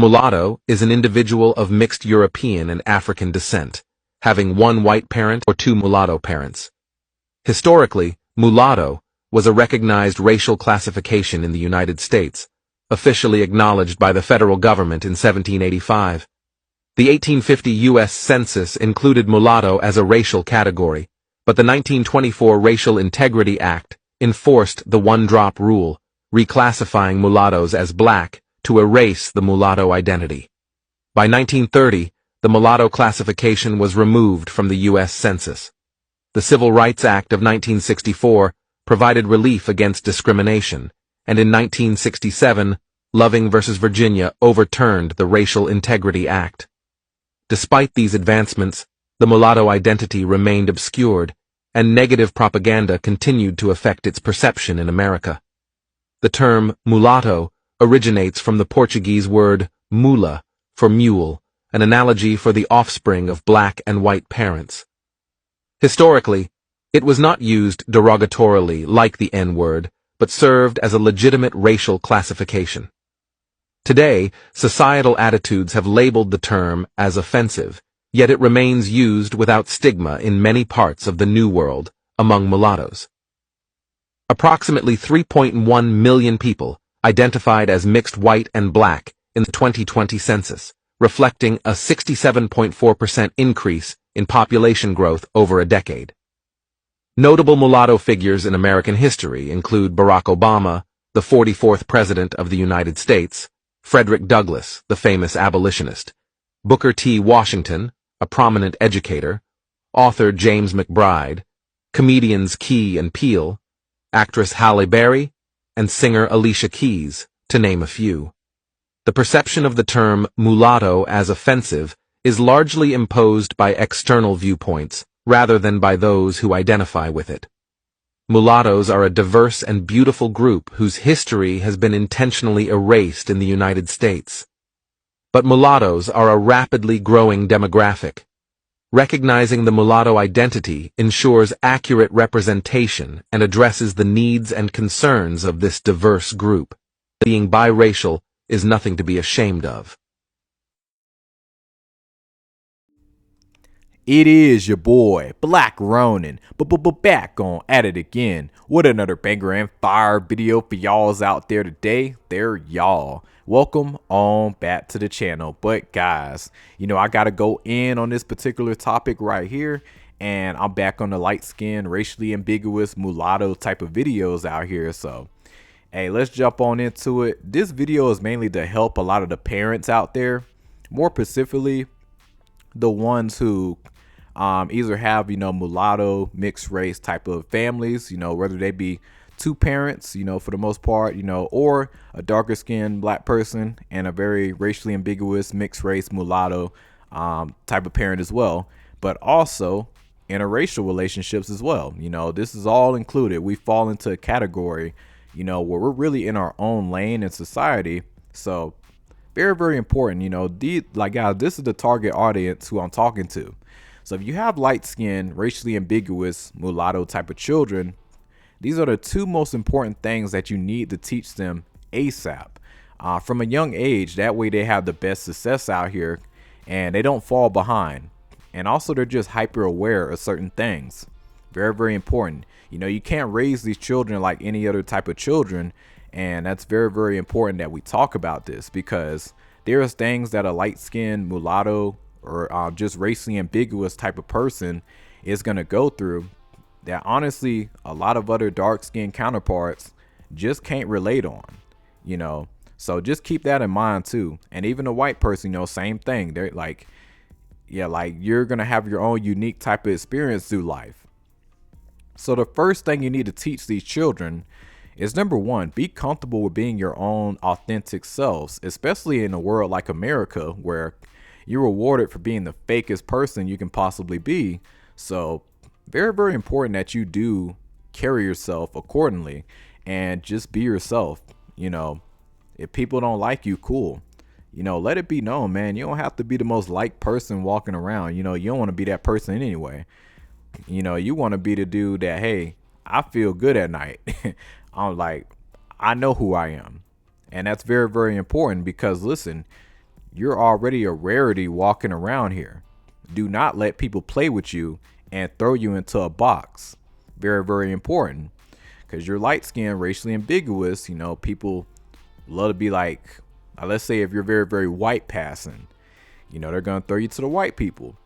Mulatto is an individual of mixed European and African descent, having one white parent or two mulatto parents. Historically, mulatto was a recognized racial classification in the United States, officially acknowledged by the federal government in 1785. The 1850 U.S. Census included mulatto as a racial category, but the 1924 Racial Integrity Act enforced the one-drop rule, reclassifying mulattoes as black to erase the mulatto identity. By 1930, the mulatto classification was removed from the U.S. Census. The Civil Rights Act of 1964 provided relief against discrimination, and in 1967, Loving v. Virginia overturned the Racial Integrity Act. Despite these advancements, the mulatto identity remained obscured, and negative propaganda continued to affect its perception in America. The term mulatto originates from the Portuguese word mula for mule, an analogy for the offspring of black and white parents. Historically, it was not used derogatorily like the N-word, but served as a legitimate racial classification. Today, societal attitudes have labeled the term as offensive, yet it remains used without stigma in many parts of the New World among mulattoes. Approximately 3.1 million people identified as mixed white and black in the 2020 census, reflecting a 67.4% increase in population growth over a decade. Notable mulatto figures in American history include Barack Obama, the 44th President of the United States, Frederick Douglass, the famous abolitionist, Booker T. Washington, a prominent educator, author James McBride, comedians Key and Peele, actress Halle Berry, and singer Alicia Keys, to name a few. The perception of the term mulatto as offensive is largely imposed by external viewpoints rather than by those who identify with it. Mulattoes are a diverse and beautiful group whose history has been intentionally erased in the United States. But mulattoes are a rapidly growing demographic. Recognizing the mulatto identity ensures accurate representation and addresses the needs and concerns of this diverse group. Being biracial is nothing to be ashamed of. It is your boy, Black Ronin, back on at it again with another banger and fire video for y'all's out there today. They're y'all. Welcome on back to the channel. But guys, I gotta go in on this particular topic right here, and I'm back on the light skin, racially ambiguous mulatto type of videos out here. So hey, let's jump on into it. This video is mainly to help a lot of the parents out there, more specifically the ones who either have mulatto mixed race type of families, whether they be two parents, for the most part, or a darker skinned black person and a very racially ambiguous mixed race mulatto type of parent as well, but also interracial relationships as well. This is all included. We fall into a category where we're really in our own lane in society. So very, very important. Guys, this is the target audience who I'm talking to. So if you have light-skinned, racially ambiguous mulatto type of children, these are the two most important things that you need to teach them ASAP from a young age. That way they have the best success out here and they don't fall behind. And also they're just hyper aware of certain things. Very, very important. You can't raise these children like any other type of children. And that's very, very important that we talk about this, because there's things that a light-skinned mulatto or just racially ambiguous type of person is going to go through that honestly a lot of other dark-skinned counterparts just can't relate on, so just keep that in mind too. And even a white person, same thing. They're like, you're going to have your own unique type of experience through life. So the first thing you need to teach these children is, number one, be comfortable with being your own authentic selves, especially in a world like America where you're rewarded for being the fakest person you can possibly be. So very, very important that you do carry yourself accordingly and just be yourself. If people don't like you, cool. Let it be known, man. You don't have to be the most liked person walking around. You don't want to be that person anyway. You want to be the dude that, hey, I feel good at night. I know who I am. And that's very, very important, because listen, You're already a rarity walking around here. Do not let people play with you and throw you into a box. Very, very important. Because you're light skinned, racially ambiguous, people love to be like, let's say if you're very, very white passing, they're going to throw you to the white people.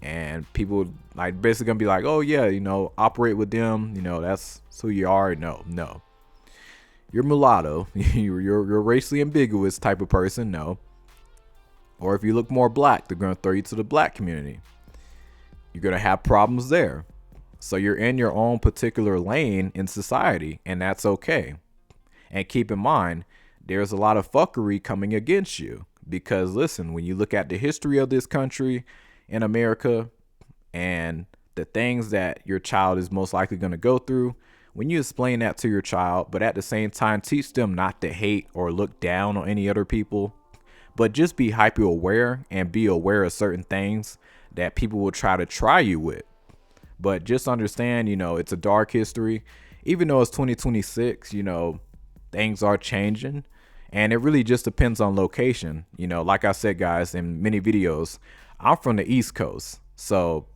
And people like basically going to be like, oh, yeah, operate with them. That's who you are. No. You're mulatto. you're racially ambiguous type of person. No. Or if you look more black, they're going to throw you to the black community. You're going to have problems there. So you're in your own particular lane in society, and that's okay. And keep in mind, there's a lot of fuckery coming against you. Because listen, when you look at the history of this country in America and the things that your child is most likely going to go through, when you explain that to your child, but at the same time, teach them not to hate or look down on any other people, but just be hyper aware and be aware of certain things that people will try you with. But just understand, it's a dark history. Even though it's 2026, things are changing. And it really just depends on location. Like I said, guys, in many videos, I'm from the East Coast. So,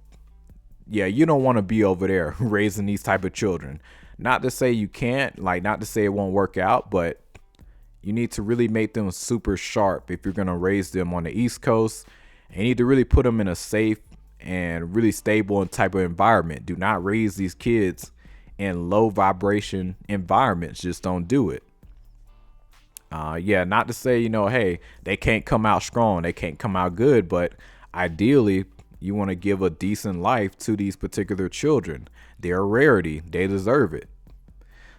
yeah, you don't want to be over there raising these type of children. Not to say you can't, not to say it won't work out, but you need to really make them super sharp if you're going to raise them on the East Coast. And you need to really put them in a safe and really stable and type of environment. Do not raise these kids in low vibration environments. Just don't do it. Not to say, hey, they can't come out strong. They can't come out good. But ideally, you want to give a decent life to these particular children. They're a rarity. They deserve it.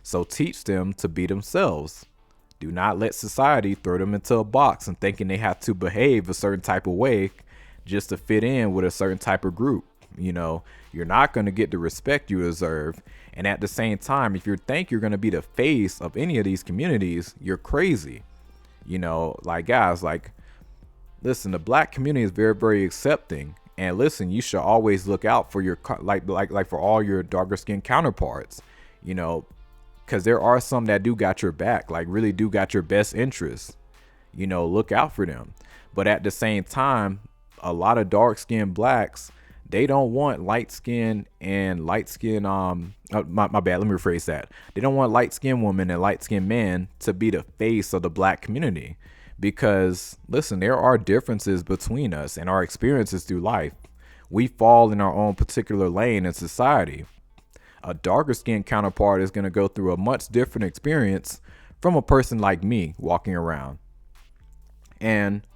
So teach them to be themselves. Do not let society throw them into a box and thinking they have to behave a certain type of way just to fit in with a certain type of group. You're not going to get the respect you deserve. And at the same time, if you think you're going to be the face of any of these communities, you're crazy. Guys, listen, the black community is very, very accepting. And listen, you should always look out for your, for all your darker skinned counterparts, because there are some that do got your back, really do got your best interests. Look out for them. But at the same time, a lot of dark skinned blacks, they don't want light skin and light skin. My bad. Let me rephrase that. They don't want light skinned women and light skinned men to be the face of the black community, because listen, there are differences between us and our experiences through life. We fall in our own particular lane in society. A darker skinned counterpart is going to go through a much different experience from a person like me walking around. And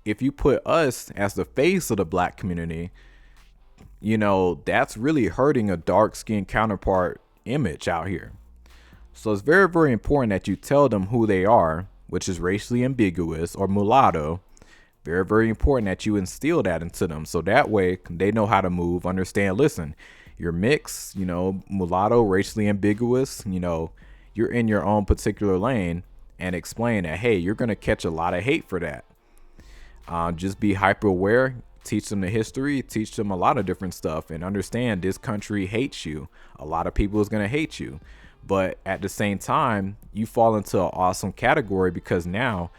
if you put us as the face of the black community, that's really hurting a dark skinned counterpart image out here. So it's very, very important that you tell them who they are, which is racially ambiguous or mulatto. Very, very important that you instill that into them. So that way they know how to move, understand, listen, you're mixed, mulatto, racially ambiguous, you're in your own particular lane, and explain that, hey, you're going to catch a lot of hate for that. Just be hyper aware, teach them the history, teach them a lot of different stuff, and understand this country hates you. A lot of people is going to hate you. But at the same time, you fall into an awesome category because now,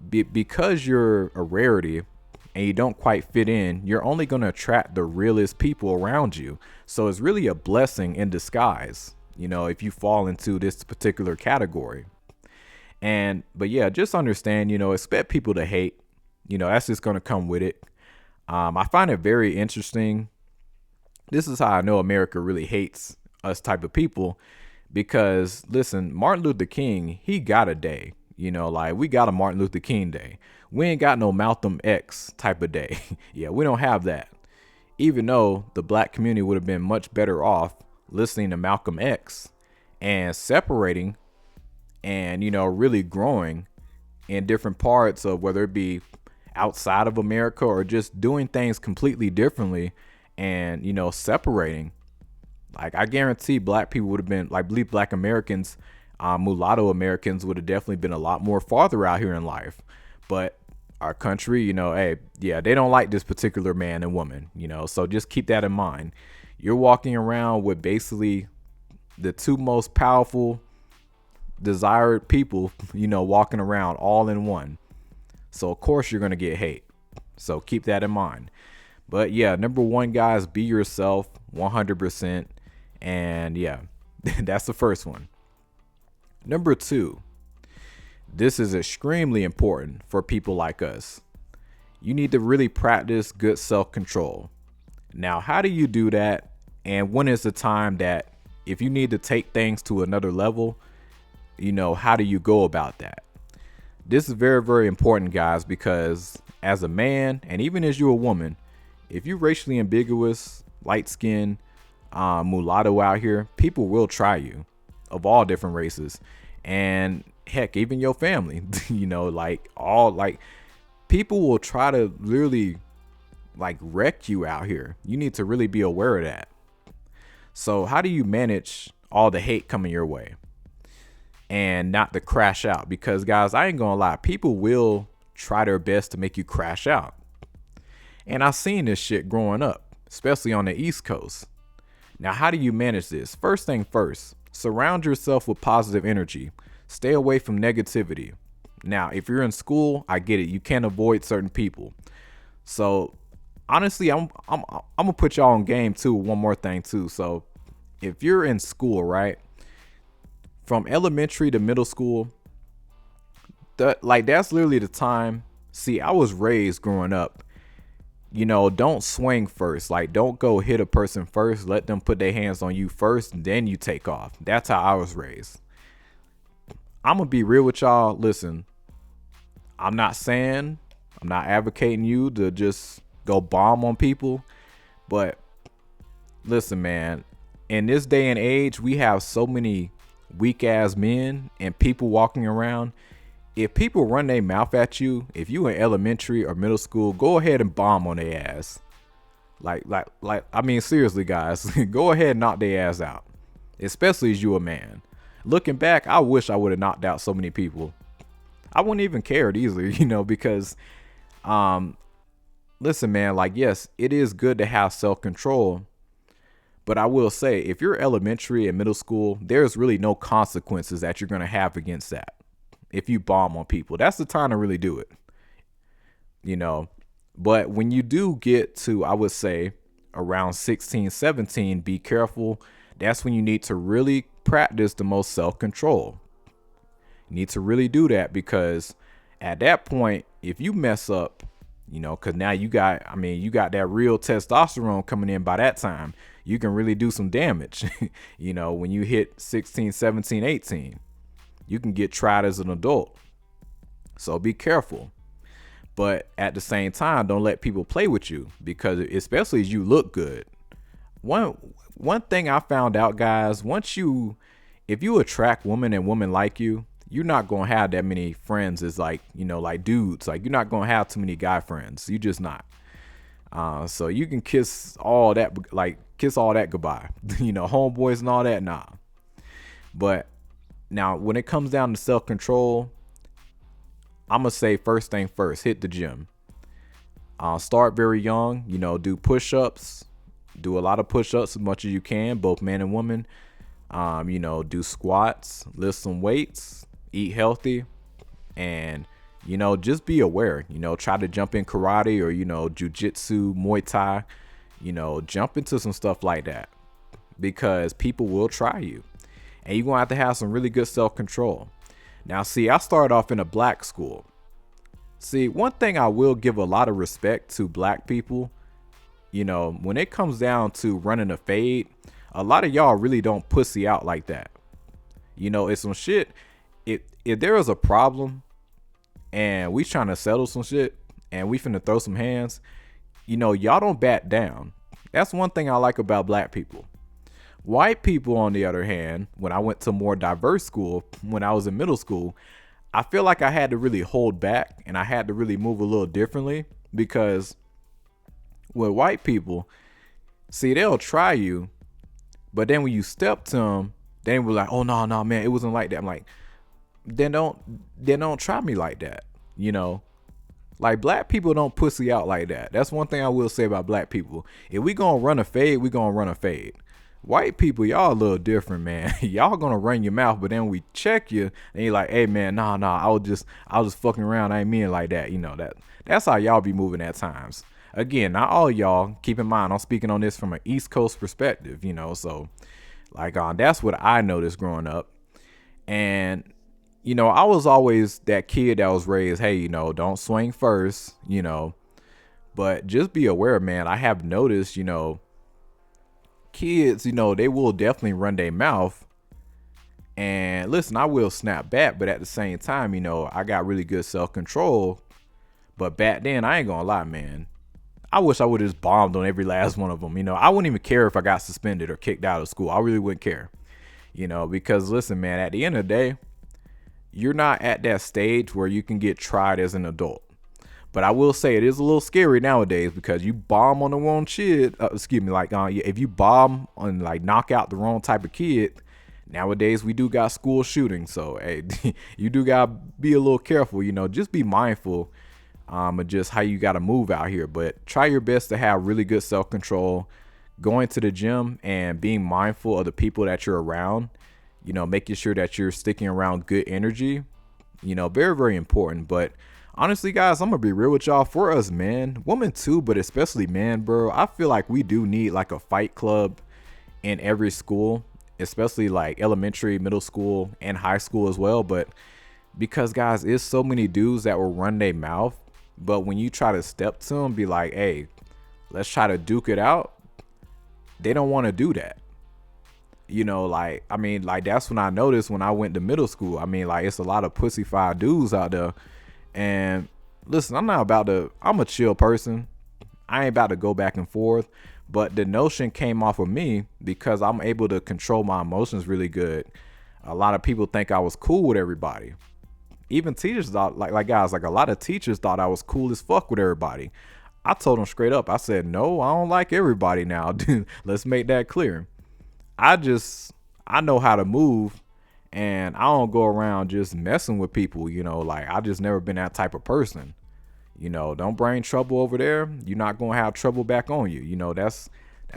because you're a rarity and you don't quite fit in, you're only going to attract the realest people around you. So it's really a blessing in disguise, if you fall into this particular category. But yeah, just understand, expect people to hate. That's just going to come with it. I find it very interesting. This is how I know America really hates us type of people, because listen, Martin Luther King, he got a day, we got a Martin Luther King day. We ain't got no Malcolm X type of day. Yeah, we don't have that. Even though the black community would have been much better off listening to Malcolm X and separating and, really growing in different parts of whether it be outside of America or just doing things completely differently and, separating. I guarantee black people would have been, believe black Americans, mulatto Americans would have definitely been a lot more farther out here in life. But our country, hey, yeah, they don't like this particular man and woman, so just keep that in mind. You're walking around with basically the two most powerful, desired people, walking around all in one. So of course you're gonna get hate. So keep that in mind. But yeah, number one, guys, be yourself 100%. And yeah, that's the first one. Number two, this is extremely important for people like us. You need to really practice good self control. Now, how do you do that? And when is the time that if you need to take things to another level, how do you go about that? This is very, very important, guys, because as a man, and even as you're a woman, if you're racially ambiguous, light skinned, mulatto out here, people will try you of all different races. And heck, even your family, people will try to literally wreck you out here. You need to really be aware of that. So how do you manage all the hate coming your way and not to crash out? Because guys, I ain't gonna lie, people will try their best to make you crash out. And I've seen this shit growing up, especially on the East Coast. Now, how do you manage this? First thing first, surround yourself with positive energy. Stay away from negativity. Now, if you're in school, I get it. You can't avoid certain people. So honestly, I'm gonna put y'all on game too. One more thing too. So if you're in school, right, from elementary to middle school, that's literally the time. See, I was raised growing up, don't swing first. Don't go hit a person first. Let them put their hands on you first, and then you take off. That's how I was raised. I'm gonna be real with y'all. Listen, I'm not advocating you to just go bomb on people, but listen, man, in this day and age, we have so many weak ass men and people walking around. If people run their mouth at you, if you in elementary or middle school, go ahead and bomb on their ass. I mean, seriously, guys, go ahead and knock their ass out, especially as you a man. Looking back, I wish I would have knocked out so many people. I wouldn't even cared easily, because, listen, man, yes, it is good to have self-control, but I will say, if you're elementary and middle school, there's really no consequences that you're going to have against that. If you bomb on people, that's the time to really do it, but when you do get to, I would say around 16, 17, be careful. That's when you need to really practice the most self-control. You need to really do that, because at that point, if you mess up, because now you got that real testosterone coming in by that time, you can really do some damage. When you hit 16, 17, 18, you can get tried as an adult. So be careful. But at the same time, don't let people play with you, because especially as you look good. One thing I found out, guys, if you attract women and women like you, you're not going to have that many friends as dudes. You're not going to have too many guy friends. You just not. So you can kiss all that goodbye. Homeboys and all that, nah. But now when it comes down to self-control, I'm going to say first thing first, hit the gym. Start very young, do push-ups. Do a lot of push-ups as much as you can, both men and women. Do squats, lift some weights, eat healthy, and, just be aware. Try to jump in karate or, jujitsu, Muay Thai, jump into some stuff like that, because people will try you. And you're going to have some really good self-control. Now, see, I started off in a black school. See, one thing I will give a lot of respect to black people, when it comes down to running a fade, a lot of y'all really don't pussy out like that. It's some shit. If there is a problem and we trying to settle some shit and we finna throw some hands, y'all don't back down. That's one thing I like about black people. White people, on the other hand, when I went to more diverse school, when I was in middle school, I feel like I had to really hold back and I had to really move a little differently, because with white people, see, they'll try you, but then when you step to them, they were like, oh, no, man, it wasn't like that. I'm like, then don't try me like that. Black people don't pussy out like that. That's one thing I will say about black people. If we gonna run a fade, we gonna run a fade. White people, y'all a little different, man. Y'all gonna run your mouth, but then we check you and you're like, hey man, nah, I was just fucking around. I ain't mean it like that. That's how y'all be moving at times. Again, not all y'all. Keep in mind, I'm speaking on this from an East Coast perspective, so like that's what I noticed growing up. And I was always that kid that was raised, hey, don't swing first. But just be aware, man. I have noticed, kids, they will definitely run their mouth. And listen, I will snap back, but at the same time, I got really good self-control. But back then, I ain't gonna lie, man. I wish I would have just bombed on every last one of them. I wouldn't even care if I got suspended or kicked out of school. I really wouldn't care. Because listen, man, at the end of the day, you're not at that stage where you can get tried as an adult. But I will say it is a little scary nowadays because you bomb on the wrong shit. If you bomb and like knock out the wrong type of kid, nowadays we do got school shootings. So hey, you do gotta be a little careful. Just be mindful of just how you gotta move out here. But try your best to have really good self control. Going to the gym and being mindful of the people that you're around. Making sure that you're sticking around good energy. Very very important. But honestly, guys, I'm gonna be real with y'all. For us men, women too, but especially men, bro, I feel like we do need like a fight club in every school, especially like elementary, middle school, and high school as well. But because guys, it's so many dudes that will run their mouth, but when you try to step to them, be like, hey, let's try to duke it out, they don't want to do that. That's when I noticed when I went to middle school. It's a lot of pussyfied dudes out there. And listen, I'm a chill person. I ain't about to go back and forth. But the notion came off of me because I'm able to control my emotions really good. A lot of people think I was cool with everybody. Even teachers thought, guys, a lot of teachers thought I was cool as fuck with everybody. I told them straight up. I said, no, I don't like everybody now. Dude, let's make that clear. I know how to move. And I don't go around just messing with people, I just never been that type of person. Don't bring trouble over there. You're not going to have trouble back on you. That's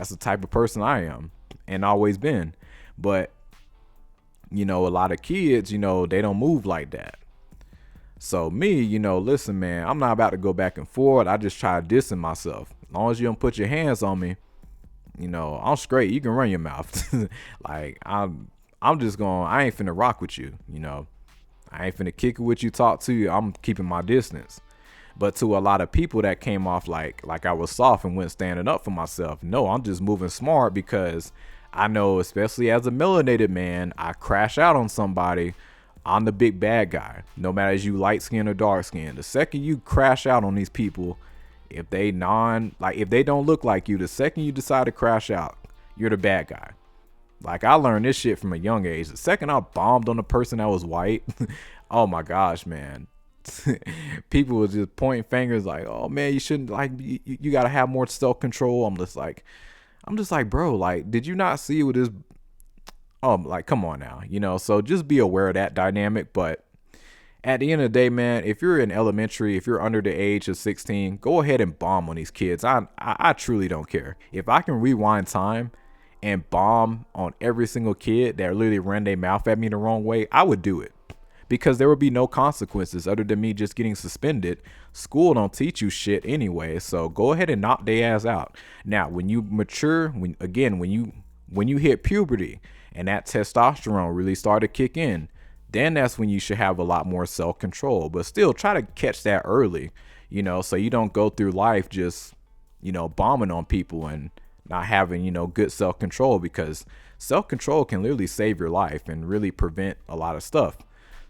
the type of person I am and always been. But, a lot of kids, they don't move like that. So me, listen, man, I'm not about to go back and forth. I just try dissing myself. As long as you don't put your hands on me, I'm straight. You can run your mouth. I'm just going, I ain't finna rock with you, I ain't finna kick it with you, talk to you. I'm keeping my distance. But to a lot of people that came off like I was soft and went standing up for myself. No, I'm just moving smart because I know, especially as a melanated man, I crash out on somebody. I'm the big bad guy. No matter if you light skin or dark skin. The second you crash out on these people, if they don't look like you, the second you decide to crash out, you're the bad guy. I learned this shit from a young age. The second I bombed on a person that was white, oh my gosh, man. People was just pointing fingers like, oh man, you shouldn't, you gotta have more self-control. I'm just like, bro, did you not see what this, come on now, so just be aware of that dynamic. But at the end of the day, man, if you're in elementary, if you're under the age of 16, go ahead and bomb on these kids. I truly don't care. If I can rewind time and bomb on every single kid that literally ran their mouth at me the wrong way, I would do it. Because there would be no consequences other than me just getting suspended. School don't teach you shit anyway, so go ahead and knock their ass out. Now, when you mature, when you hit puberty and that testosterone really start to kick in, then that's when you should have a lot more self-control. But still, try to catch that early, so you don't go through life just, bombing on people and not having, good self-control, because self-control can literally save your life and really prevent a lot of stuff.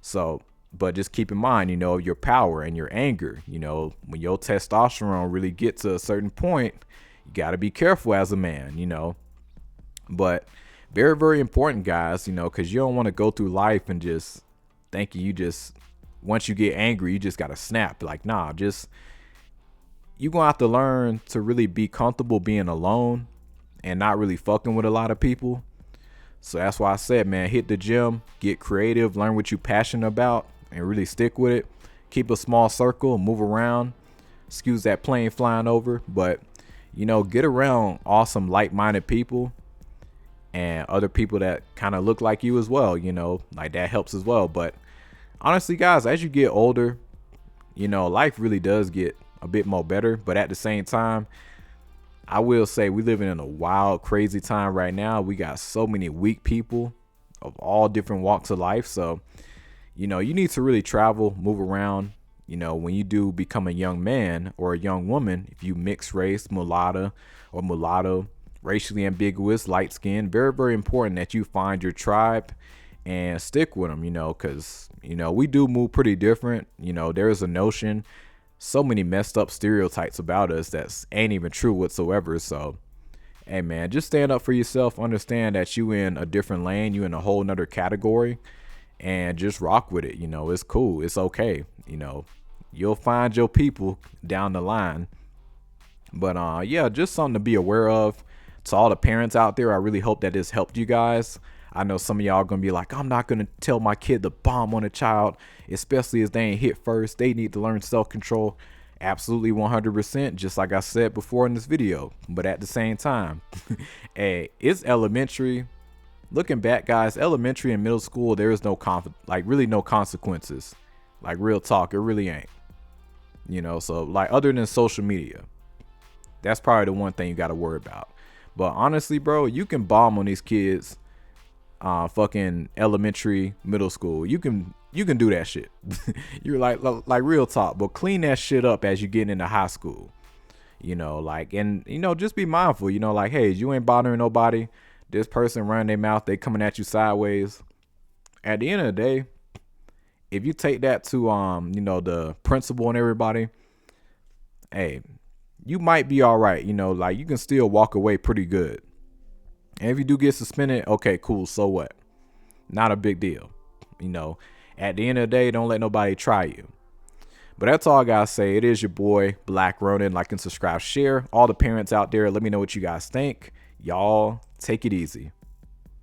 So, but just keep in mind, your power and your anger, when your testosterone really gets to a certain point, you got to be careful as a man, but very, very important, guys, because you don't want to go through life and just thinking once you get angry, you just got to snap. Nah, you're going to have to learn to really be comfortable being alone and not really fucking with a lot of people. So that's why I said, man, hit the gym, get creative, learn what you're passionate about, and really stick with it. Keep a small circle, move around. Excuse that plane flying over. But, get around awesome, like-minded people. and other people that kind of look like you as well, like that helps as well. But honestly, guys, as you get older, life really does get a bit more better. But at the same time, I will say we living in a wild, crazy time right now. We got so many weak people of all different walks of life. So, you need to really travel, move around. When you do become a young man or a young woman, if you mix race, mulatto or mulatto, racially ambiguous, light skin, very, very important that you find your tribe and stick with them, because, we do move pretty different. There is a notion, so many messed up stereotypes about us that ain't even true whatsoever. So, hey man, just stand up for yourself. Understand that you in a different lane, you in a whole nother category, and just rock with it. It's cool. It's okay. You'll find your people down the line. But yeah, just something to be aware of. To all the parents out there, I really hope that this helped you guys. I know some of y'all are gonna be like, I'm not gonna tell my kid to bomb on a child, especially if they ain't hit first. They need to learn self-control. Absolutely 100%, just like I said before in this video. But at the same time, hey, it's elementary. Looking back, guys, elementary and middle school, there is really no consequences. Like real talk, it really ain't. So like other than social media, that's probably the one thing you got to worry about. But honestly, bro, you can bomb on these kids, fucking elementary, middle school. You can do that shit. You're like real talk, but clean that shit up as you get into high school. Just be mindful. Like, hey, you ain't bothering nobody. This person running their mouth, they coming at you sideways. At the end of the day, if you take that to the principal and everybody, hey, you might be all right. Like you can still walk away pretty good. And if you do get suspended, okay, cool. So what? Not a big deal. At the end of the day, don't let nobody try you. But that's all I gotta say. It is your boy, Black Ronin. Like and subscribe, share. All the parents out there, let me know what you guys think. Y'all take it easy.